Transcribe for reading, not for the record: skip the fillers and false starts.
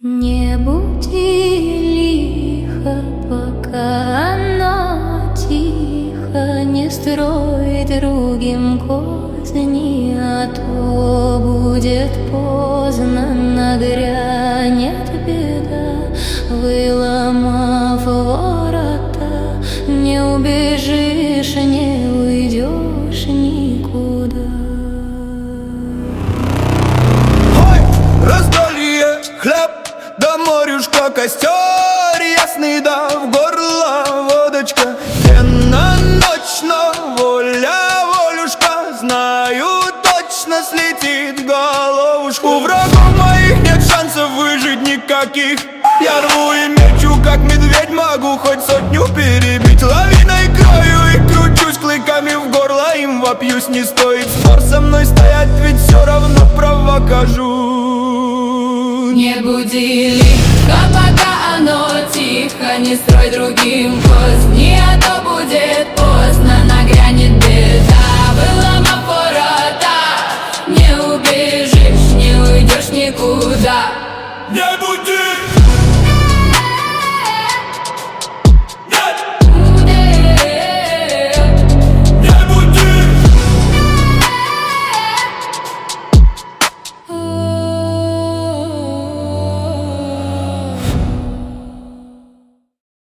Не буди лихо, пока оно тихо, не строй другим козни, а то будет поздно, нагрянет беда, выломав ворота, не убежишь, не уйдешь никуда. Раздолье, хлеб, да морюшка, костер ясный, да в горло водочка. Денно-ночно, воля, волюшка, знаю, точно слетит головушку. У врагов моих нет шансов выжить никаких. Я рву и мечу, как медведь, могу хоть сотню перебить. Лавиной крою и кручусь, клыками в горло им вопьюсь. Не стоит спор со мной стоять, ведь все равно права кажу. Не буди лихо, пока оно тихо, не строй другим козни, а то будет поздно.